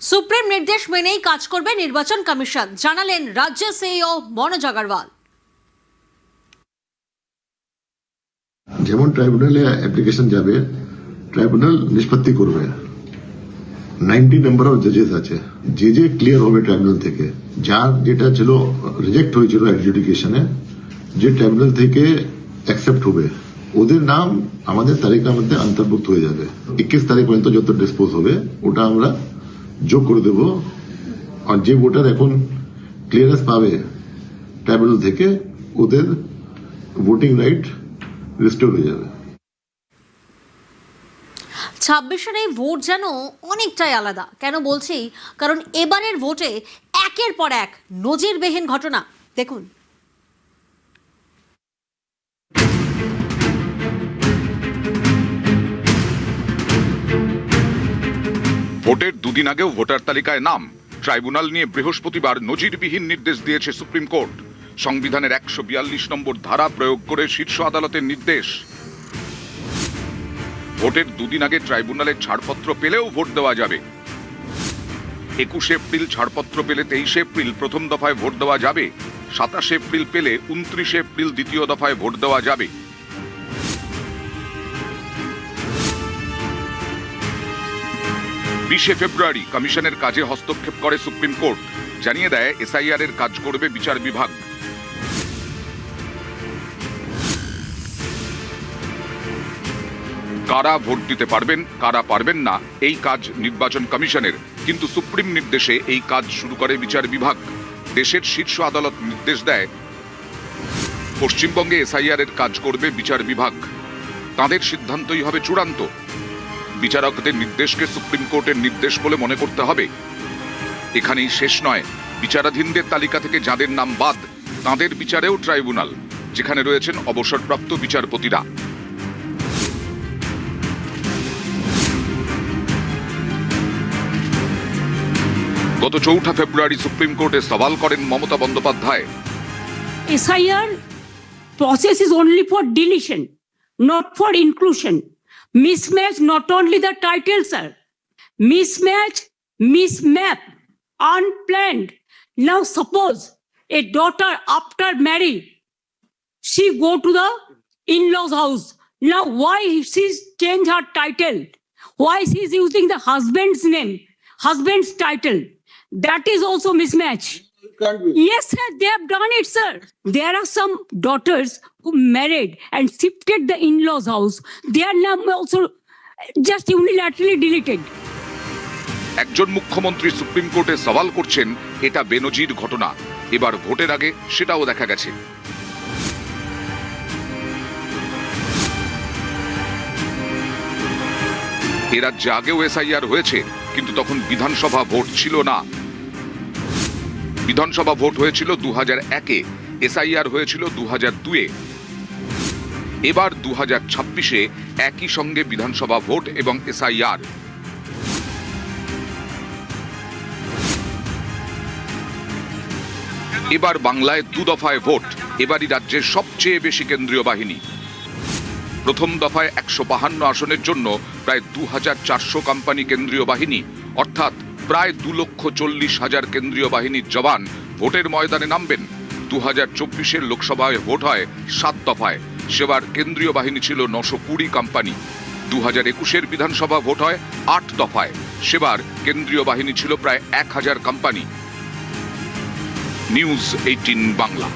Supreme নির্দেশ মেনেই কাজ করবে নির্বাচন কমিশন, জানালেন রাজ্যের সিইও মনোজ আগরওয়াল। যেমন ট্রাইব্যুনালে অ্যাপ্লিকেশন যাবে, ট্রাইব্যুনাল নিষ্পত্তি করবে। 90 নাম্বার অফ জাজেস আছে, যে ক্লিয়ার হবে ট্রাইব্যুনাল থেকে, যার যেটা ছিল রিজেক্ট হয়েছিল অ্যাডজুডিকেশনে, যে ট্রাইব্যুনাল থেকে অ্যাকসেপ্ট হবে, ওদের নাম আমাদের তালিকার মধ্যে অন্তর্ভুক্ত হয়ে যাবে। 21 তারিখ পর্যন্ত যত ডিসপোজ হবে ওটা আমরা যোগ করে দেব। আর যে ভোটার এখন ক্লিয়ারেন্স পাবে ট্রাইব্যুনাল থেকে, ওদের ভোটিং রাইট রিস্টোর হয়ে যাবে। 26-এর এই ভোট যেন অনেকটাই আলাদা। কেন বলছি? কারণ এবারের ভোটে একের পর এক নজিরবিহীন ঘটনা। দেখুন, ভোটের দুদিন আগেও ভোটার তালিকায় নাম। ট্রাইব্যুনাল নিয়ে বৃহস্পতিবার নজিরবিহীন নির্দেশ দিয়েছে সুপ্রিম কোর্ট। সংবিধানের 142 নম্বর ধারা প্রয়োগ করে শীর্ষ আদালতের নির্দেশ। ভোটের দুদিন আগে ট্রাইব্যুনালের ছাড়পত্র পেলেও ভোট দেওয়া যাবে। 21 এপ্রিল ছাড়পত্র পেলে 23 এপ্রিল প্রথম দফায় ভোট দেওয়া যাবে। 27 এপ্রিল পেলে 29 এপ্রিল দ্বিতীয় দফায় ভোট দেওয়া যাবে। 20 ফেব্রুয়ারি কমিশনের কাজে হস্তক্ষেপ করে সুপ্রিম কোর্ট। জানিয়ে দেয় এসআইআর এর কাজ করবে বিচার বিভাগ। কারা ভোট দিতে পারবেন, কারা পারবেন না, এই কাজ নির্বাচন কমিশনের, কিন্তু সুপ্রিম নির্দেশে এই কাজ শুরু করে বিচার বিভাগ। দেশের শীর্ষ আদালত নির্দেশ দেয় পশ্চিমবঙ্গে এসআইআর এর কাজ করবে বিচার বিভাগ। তাদের সিদ্ধান্তই হবে চূড়ান্ত। বিচারকদের নির্দেশকে সুপ্রিম কোর্টের নির্দেশ বলে মনে করতে হবে। এখানেই শেষ নয়, বিচারাধীনদের তালিকা থেকে যাদের নাম বাদ, তাদের বিচারেও ট্রাইব্যুনাল, যেখানে রয়েছেন অবসরপ্রাপ্ত বিচারপতিরা। গত 4 ফেব্রুয়ারি সুপ্রিম কোর্টে সওয়াল করেন Mamata Bandyopadhyay. SIR process is only for deletion, not for inclusion. Mismatch not only the title, sir. Mismatch, mismap, unplanned. Now suppose a daughter after marriage, she go to the in-laws house. Now why she's change her title? Why she's using the husband's name, husband's title? That is also mismatch. Yes, sir, they have done it, sir. There are some daughters who married and shifted the in-laws house. Their name also just unilaterally deleted. একজন মুখ্যমন্ত্রী supreme কোর্টে সওয়াল করছেন, এটা বেনজির ঘটনা। এবার ভোটের আগে সেটাও দেখা গেছে। এ রাজ্যে আগেও এসআইআর হয়েছে, কিন্তু তখন বিধানসভা ভোট ছিল না। বিধানসভা ভোট হয়েছিল 2001-এ, এসআইআর হয়েছিল 2002-এ। এবার 2026-এ একই সঙ্গে বিধানসভা ভোট এবং এসআইআর। এবার বাংলায় 2 দফায় ভোট। এবারই রাজ্যের সবচেয়ে বেশি কেন্দ্রীয় বাহিনী। প্রথম দফায় 152 আসনের জন্য প্রায় 2400 কোম্পানি কেন্দ্রীয় বাহিনী, অর্থাৎ প্রায় 2,40,000 কেন্দ্রীয় বাহিনীর জওয়ান ভোটের ময়দানে নামবেন। 2024-এর লোকসভায় ভোট হয় 7 দফায়, সেবার কেন্দ্রীয় বাহিনী ছিল 920 কোম্পানি। 2021-এর বিধানসভা ভোট হয় 8 দফায়, সেবার কেন্দ্রীয় বাহিনী ছিল প্রায় 1000 কোম্পানি। নিউজ 18 বাংলা।